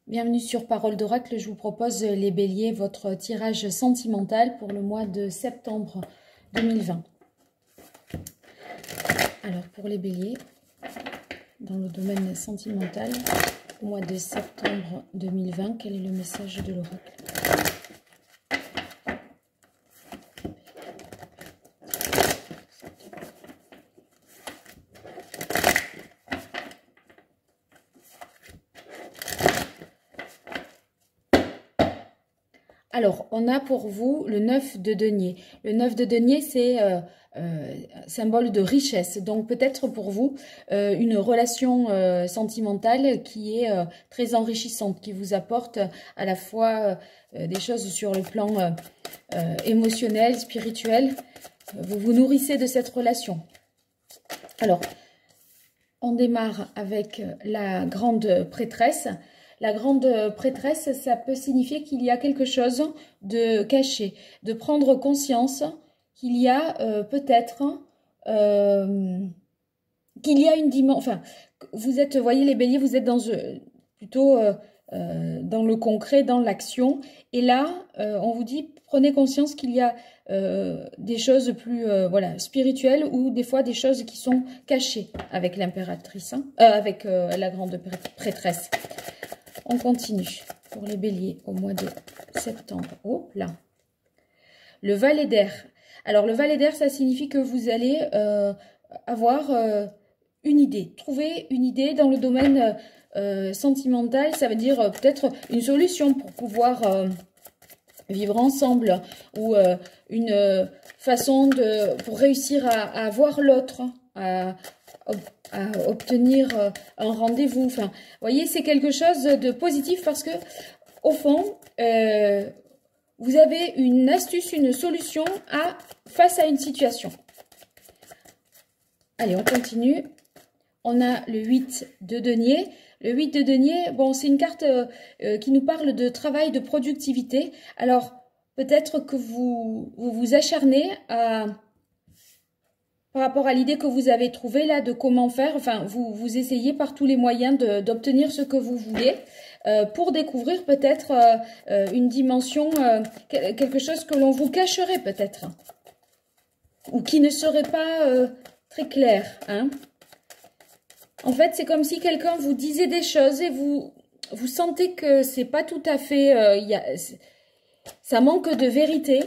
Bienvenue sur Parole d'Oracle, je vous propose les béliers, votre tirage sentimental pour le mois de septembre 2020. Alors pour les béliers, dans le domaine sentimental, au mois de septembre 2020, quel est le message de l'oracle ? Alors, on a pour vous le 9 de denier. Le 9 de denier, c'est symbole de richesse. Donc, peut-être pour vous, une relation sentimentale qui est très enrichissante, qui vous apporte à la fois des choses sur le plan émotionnel, spirituel. Vous vous nourrissez de cette relation. Alors, on démarre avec la grande prêtresse. La grande prêtresse, ça peut signifier qu'il y a quelque chose de caché, de prendre conscience qu'il y a peut-être, qu'il y a une dimension, enfin, vous êtes, voyez les béliers, vous êtes dans plutôt dans le concret, dans l'action, et là, on vous dit, prenez conscience qu'il y a des choses plus voilà, spirituelles ou des fois des choses qui sont cachées avec l'impératrice, hein, avec la grande prêtresse. On continue pour les béliers au mois de septembre. Oh là. Le valet d'air. Alors, le valet d'air, ça signifie que vous allez avoir une idée. Trouver une idée dans le domaine sentimental. Ça veut dire peut-être une solution pour pouvoir vivre ensemble. Ou une façon pour réussir à voir l'autre. À obtenir un rendez-vous. Enfin, vous voyez, c'est quelque chose de positif parce que, au fond, vous avez une astuce, une solution face à une situation. Allez, on continue. On a le 8 de denier. Le 8 de denier, bon, c'est une carte qui nous parle de travail, de productivité. Alors, peut-être que vous vous acharnez par rapport à l'idée que vous avez trouvée là de comment faire, enfin vous essayez par tous les moyens d'obtenir ce que vous voulez pour découvrir peut-être une dimension, quelque chose que l'on vous cacherait peut-être ou qui ne serait pas très clair. Hein. En fait, c'est comme si quelqu'un vous disait des choses et vous sentez que c'est pas tout à fait, ça manque de vérité.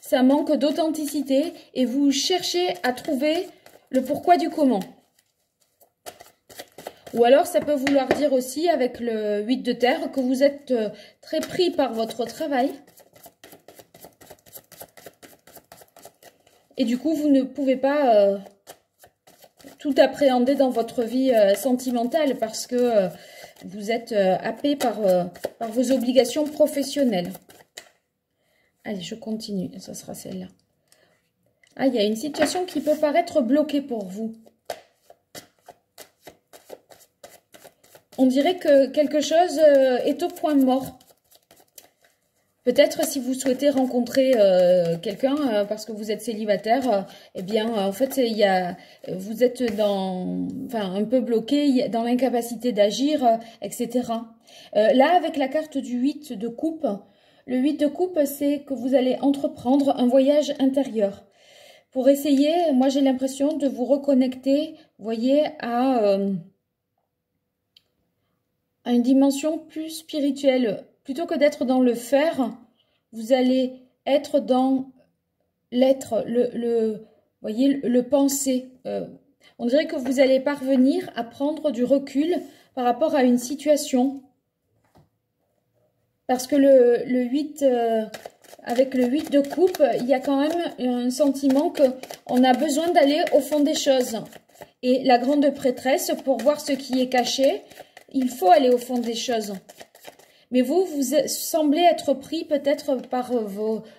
Ça manque d'authenticité et vous cherchez à trouver le pourquoi du comment. Ou alors, ça peut vouloir dire aussi, avec le 8 de terre, que vous êtes très pris par votre travail. Et du coup, vous ne pouvez pas tout appréhender dans votre vie sentimentale parce que vous êtes happé par vos obligations professionnelles. Allez, je continue. Ça sera celle-là. Ah, il y a une situation qui peut paraître bloquée pour vous. On dirait que quelque chose est au point mort. Peut-être si vous souhaitez rencontrer quelqu'un parce que vous êtes célibataire, eh bien, en fait, vous êtes un peu bloqué, dans l'incapacité d'agir, etc. Là, avec la carte du 8 de coupe, le 8 de coupe, c'est que vous allez entreprendre un voyage intérieur. Pour essayer, moi j'ai l'impression de vous reconnecter, vous voyez, à une dimension plus spirituelle. Plutôt que d'être dans le faire, vous allez être dans l'être, voyez, le penser. On dirait que vous allez parvenir à prendre du recul par rapport à une situation. Parce que le 8, avec le 8 de coupe, il y a quand même un sentiment qu'on a besoin d'aller au fond des choses. Et la grande prêtresse, pour voir ce qui est caché, il faut aller au fond des choses. Mais vous semblez être pris peut-être par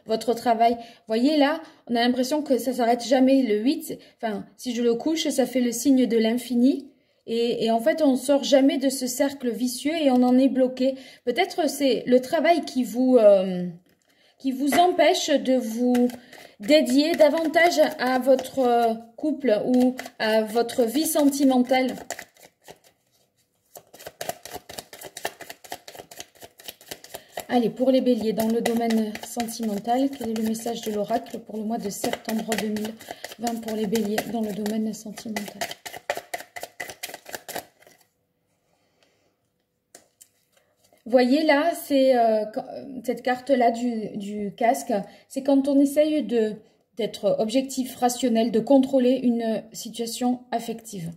votre travail. Vous voyez là, on a l'impression que ça ne s'arrête jamais. Le 8, enfin, si je le couche, ça fait le signe de l'infini. Et en fait, on ne sort jamais de ce cercle vicieux et on en est bloqué. Peut-être c'est le travail qui vous empêche de vous dédier davantage à votre couple ou à votre vie sentimentale. Allez, pour les béliers, dans le domaine sentimental, quel est le message de l'oracle pour le mois de septembre 2020 pour les béliers dans le domaine sentimental? Voyez là, c'est cette carte-là du casque, c'est quand on essaye d'être objectif, rationnel, de contrôler une situation affective.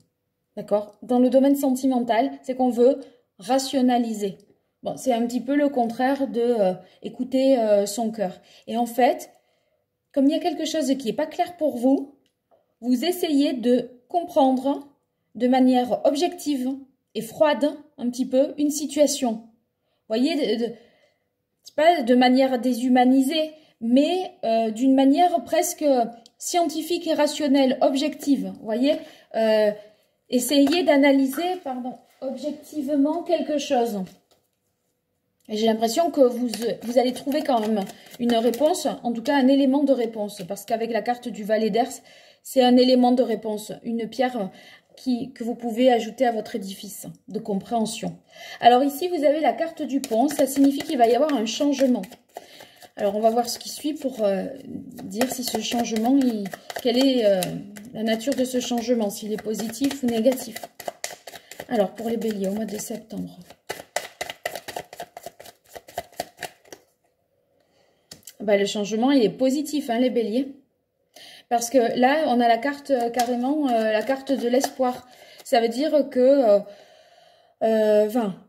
D'accord? Dans le domaine sentimental, c'est qu'on veut rationaliser. Bon, c'est un petit peu le contraire de écouter son cœur. Et en fait, comme il y a quelque chose qui n'est pas clair pour vous, vous essayez de comprendre de manière objective et froide, un petit peu, une situation. Vous voyez, c'est pas de manière déshumanisée, mais d'une manière presque scientifique et rationnelle, objective. Vous voyez, essayez d'analyser, objectivement quelque chose. Et j'ai l'impression que vous allez trouver quand même une réponse, en tout cas un élément de réponse, parce qu'avec la carte du valet d'Ers, c'est un élément de réponse, une pierre que vous pouvez ajouter à votre édifice de compréhension. Alors ici, vous avez la carte du pont, ça signifie qu'il va y avoir un changement. Alors on va voir ce qui suit pour dire si ce changement, quelle est la nature de ce changement, s'il est positif ou négatif. Alors pour les béliers, au mois de septembre. Ben, le changement, il est positif, hein, les béliers. Parce que là, on a la carte, carrément, la carte de l'espoir. Ça veut dire que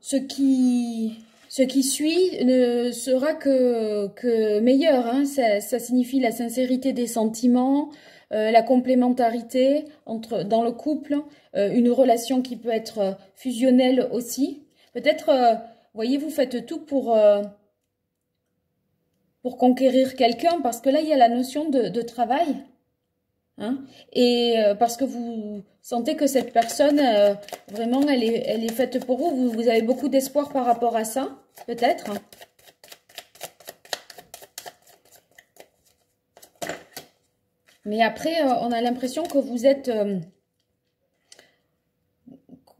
ce qui suit ne sera que meilleur. Hein. Ça signifie la sincérité des sentiments, la complémentarité dans le couple, une relation qui peut être fusionnelle aussi. Peut-être, voyez, vous faites tout pour conquérir quelqu'un, parce que là, il y a la notion de travail. Hein, et parce que vous sentez que cette personne, vraiment, elle est faite pour vous. Vous avez beaucoup d'espoir par rapport à ça, peut-être. Mais après, on a l'impression que vous êtes...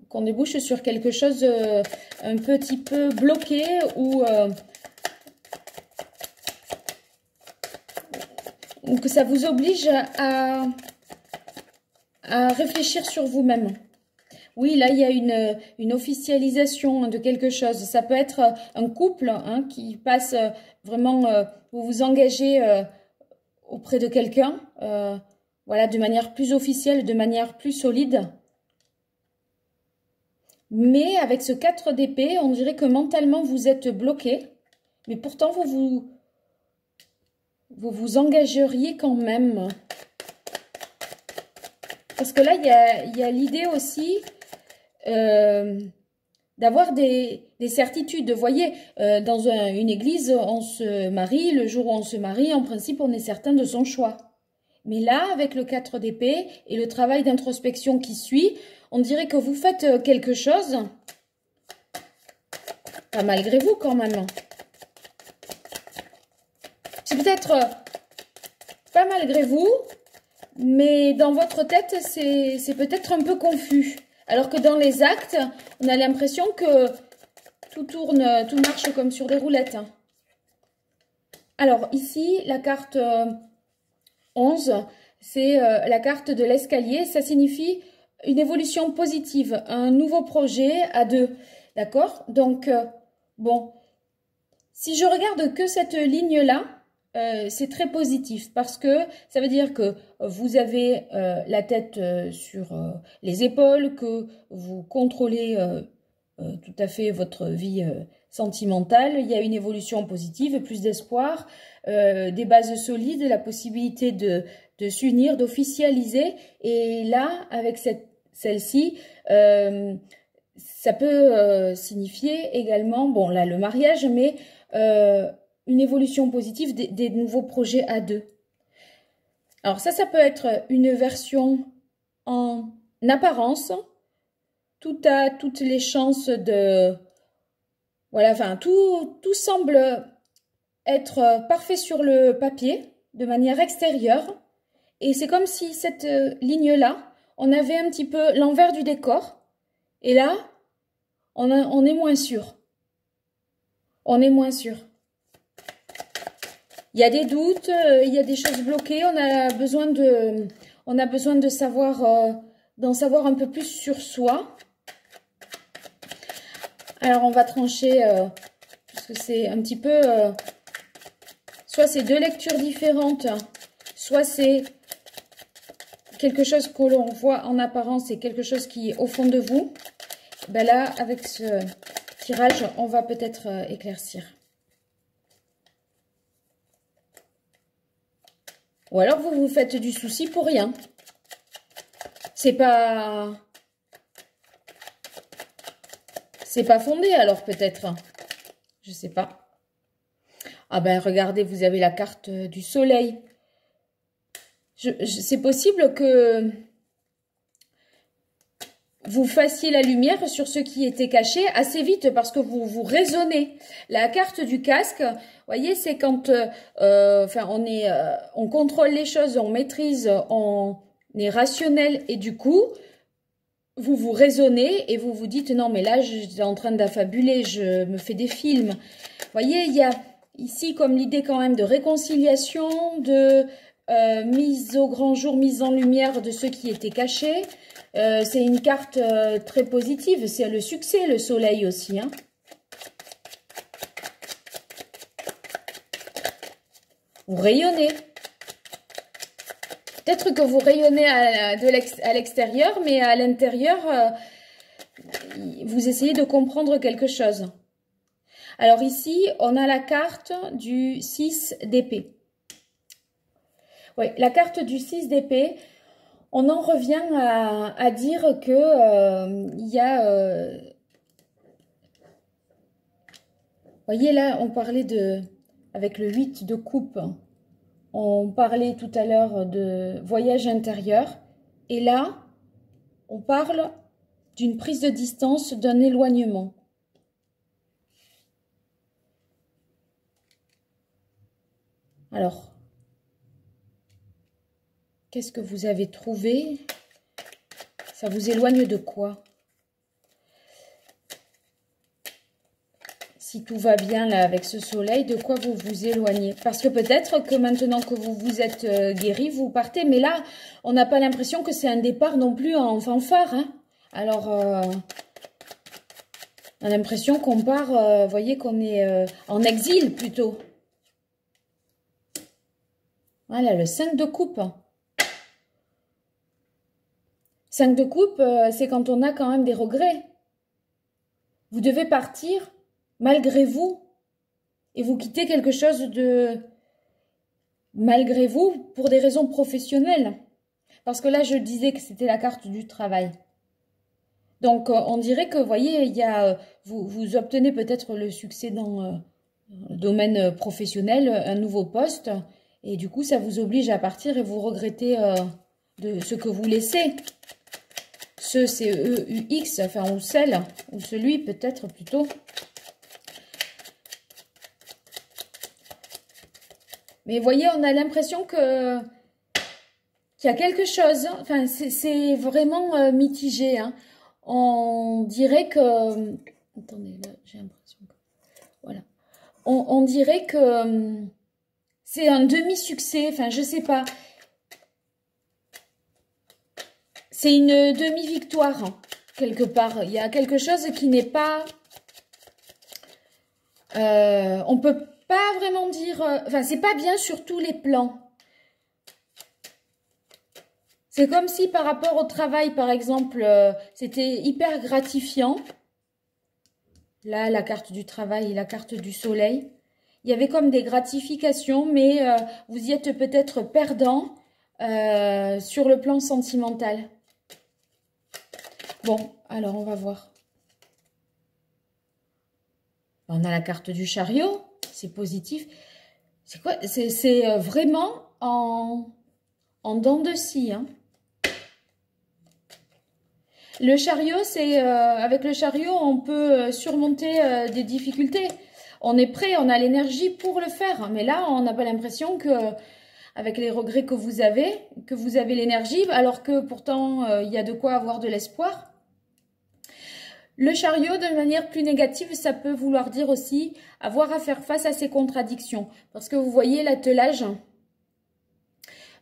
qu'on débouche sur quelque chose un petit peu bloqué ou que ça vous oblige à réfléchir sur vous-même. Oui, là, il y a une officialisation de quelque chose. Ça peut être un couple, hein, qui passe vraiment, vous vous engagez auprès de quelqu'un, voilà, de manière plus officielle, de manière plus solide. Mais avec ce 4 d'épée, on dirait que mentalement, vous êtes bloqué. Mais pourtant, vous vous engageriez quand même. Parce que là, il y a l'idée aussi d'avoir des certitudes. Vous voyez, dans une église, on se marie. Le jour où on se marie, en principe, on est certain de son choix. Mais là, avec le 4 d'épée et le travail d'introspection qui suit, on dirait que vous faites quelque chose, pas malgré vous quand même. C'est peut-être pas malgré vous, mais dans votre tête, c'est peut-être un peu confus. Alors que dans les actes, on a l'impression que tout tourne, tout marche comme sur des roulettes. Alors ici, la carte 11, c'est la carte de l'escalier. Ça signifie une évolution positive, un nouveau projet à deux. D'accord? Donc, bon, si je regarde que cette ligne-là, c'est très positif parce que ça veut dire que vous avez la tête sur les épaules, que vous contrôlez tout à fait votre vie sentimentale. Il y a une évolution positive, plus d'espoir, des bases solides, la possibilité de s'unir, d'officialiser. Et là, avec celle-ci, ça peut signifier également, bon là le mariage, mais une évolution positive des nouveaux projets à deux. Alors ça peut être une version en apparence. Tout a toutes les chances de... Voilà, enfin, tout semble être parfait sur le papier, de manière extérieure. Et c'est comme si cette ligne-là, on avait un petit peu l'envers du décor. Et là, on est moins sûr. On est moins sûr. Il y a des doutes, il y a des choses bloquées. On a besoin de savoir, d'en savoir un peu plus sur soi. Alors, on va trancher, parce que c'est un petit peu... soit c'est deux lectures différentes, soit c'est quelque chose que l'on voit en apparence et quelque chose qui est au fond de vous. Ben là, avec ce tirage, on va peut-être éclaircir. Ou alors, vous vous faites du souci pour rien. C'est pas fondé, alors peut-être. Je sais pas. Ah ben, regardez, vous avez la carte du soleil. C'est possible que vous fassiez la lumière sur ce qui était caché assez vite parce que vous raisonnez. La carte du casque, vous voyez, c'est quand enfin, on contrôle les choses, on maîtrise, on est rationnel et du coup, vous raisonnez et vous vous dites non mais là, je suis en train d'affabuler, je me fais des films. Vous voyez, il y a ici comme l'idée quand même de réconciliation, de mise au grand jour, mise en lumière de ce qui était caché. C'est une carte très positive, c'est le succès, le soleil aussi. Hein. Vous rayonnez. Peut-être que vous rayonnez à l'extérieur, mais à l'intérieur, vous essayez de comprendre quelque chose. Alors ici, on a la carte du 6 d'épée. Oui, la carte du 6 d'épée. On en revient à dire que il y a... voyez là, on parlait de... Avec le 8 de coupe, on parlait tout à l'heure de voyage intérieur. Et là, on parle d'une prise de distance, d'un éloignement. Alors, qu'est-ce que vous avez trouvé? Ça vous éloigne de quoi? Si tout va bien là avec ce soleil, de quoi vous vous éloignez? Parce que peut-être que maintenant que vous vous êtes guéri, vous partez. Mais là, on n'a pas l'impression que c'est un départ non plus en fanfare. Hein. Alors, on a l'impression qu'on part, vous voyez, qu'on est en exil plutôt. Voilà, le 5 de coupe. 5 de coupe, c'est quand on a quand même des regrets. Vous devez partir malgré vous. Et vous quittez quelque chose de malgré vous pour des raisons professionnelles. Parce que là, je disais que c'était la carte du travail. Donc, on dirait que, vous voyez, il y a, vous obtenez peut-être le succès dans le domaine professionnel, un nouveau poste. Et du coup, ça vous oblige à partir et vous regrettez de ce que vous laissez. Ce, c'est EUX, enfin, ou celle, ou celui peut-être plutôt. Mais vous voyez, on a l'impression que qu'il y a quelque chose. Enfin, c'est vraiment mitigé. Hein. On dirait que... Attendez, là, j'ai l'impression que... Voilà. On dirait que c'est un demi-succès. Enfin, je sais pas. C'est une demi-victoire, hein, quelque part. Il y a quelque chose qui n'est pas... on peut pas vraiment dire... Enfin, c'est pas bien sur tous les plans. C'est comme si par rapport au travail, par exemple, c'était hyper gratifiant. Là, la carte du travail et la carte du soleil. Il y avait comme des gratifications, mais vous y êtes peut-être perdant sur le plan sentimental. Bon, alors on va voir. On a la carte du chariot, c'est positif. C'est quoi? C'est vraiment en dents de scie, hein. Le chariot, c'est avec le chariot, on peut surmonter des difficultés. On est prêt, on a l'énergie pour le faire. Mais là, on n'a pas l'impression que, avec les regrets que vous avez l'énergie, alors que pourtant, il y a de quoi avoir de l'espoir. Le chariot, de manière plus négative, ça peut vouloir dire aussi avoir à faire face à ces contradictions. Parce que vous voyez, l'attelage,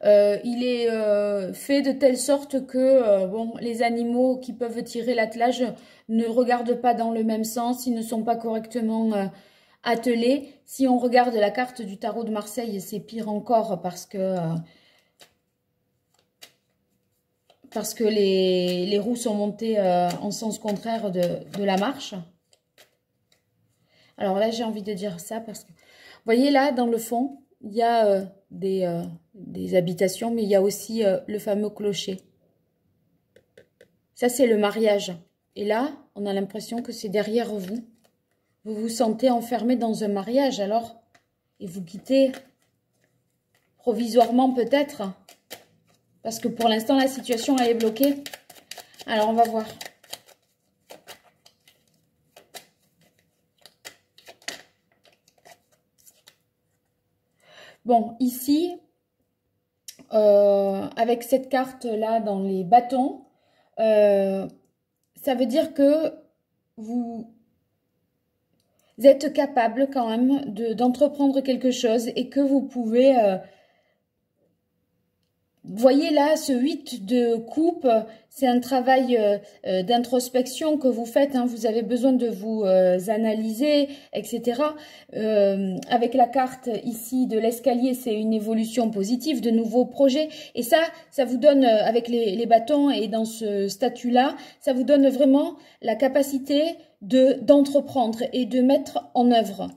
il est fait de telle sorte que bon, les animaux qui peuvent tirer l'attelage ne regardent pas dans le même sens, ils ne sont pas correctement attelés. Si on regarde la carte du tarot de Marseille, c'est pire encore parce que les roues sont montées en sens contraire de la marche. Alors là, j'ai envie de dire ça parce que, vous voyez là, dans le fond, il y a des habitations, mais il y a aussi le fameux clocher. Ça, c'est le mariage. Et là, on a l'impression que c'est derrière vous. Vous vous sentez enfermé dans un mariage, alors, et vous quittez provisoirement peut-être. Parce que pour l'instant, la situation, elle est bloquée. Alors, on va voir. Bon, ici, avec cette carte-là dans les bâtons, ça veut dire que vous êtes capable quand même d'entreprendre quelque chose et que vous pouvez... voyez là, ce 8 de coupe, c'est un travail d'introspection que vous faites. Hein, vous avez besoin de vous analyser, etc. Avec la carte ici de l'escalier, c'est une évolution positive, de nouveaux projets. Et ça vous donne, avec les bâtons et dans ce statut-là, ça vous donne vraiment la capacité d'entreprendre et de mettre en œuvre.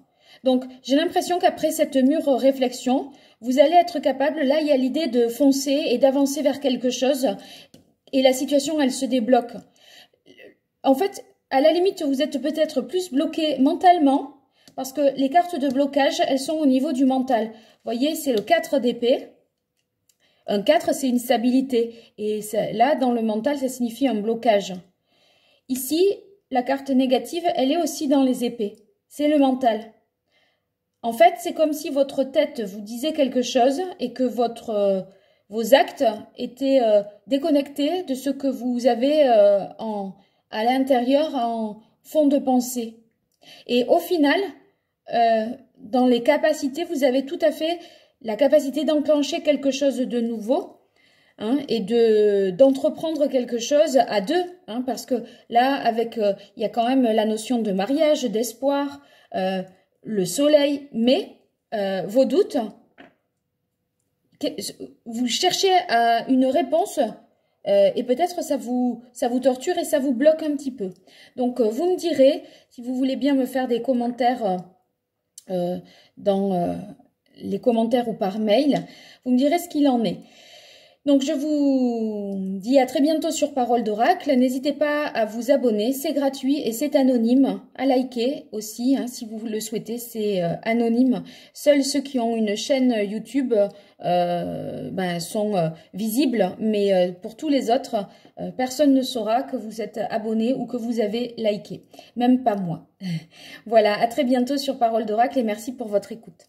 Donc, j'ai l'impression qu'après cette mûre réflexion, vous allez être capable, là il y a l'idée de foncer et d'avancer vers quelque chose et la situation elle se débloque. En fait, à la limite vous êtes peut-être plus bloqué mentalement parce que les cartes de blocage elles sont au niveau du mental. Vous voyez c'est le 4 d'épée. Un 4 c'est une stabilité et ça, là dans le mental ça signifie un blocage. Ici la carte négative elle est aussi dans les épées, c'est le mental. En fait, c'est comme si votre tête vous disait quelque chose et que vos actes étaient déconnectés de ce que vous avez à l'intérieur en fond de pensée. Et au final, dans les capacités, vous avez tout à fait la capacité d'enclencher quelque chose de nouveau hein, et d'entreprendre quelque chose à deux. Hein, parce que là, avec il y a quand même la notion de mariage, d'espoir, le soleil, mais vos doutes, vous cherchez une réponse et peut-être ça vous torture et ça vous bloque un petit peu. Donc, vous me direz, si vous voulez bien me faire des commentaires dans les commentaires ou par mail, vous me direz ce qu'il en est. Donc, je vous dis à très bientôt sur Parole d'Oracle. N'hésitez pas à vous abonner, c'est gratuit et c'est anonyme. À liker aussi, hein, si vous le souhaitez, c'est anonyme. Seuls ceux qui ont une chaîne YouTube sont visibles, mais pour tous les autres, personne ne saura que vous êtes abonné ou que vous avez liké. Même pas moi. Voilà, à très bientôt sur Parole d'Oracle et merci pour votre écoute.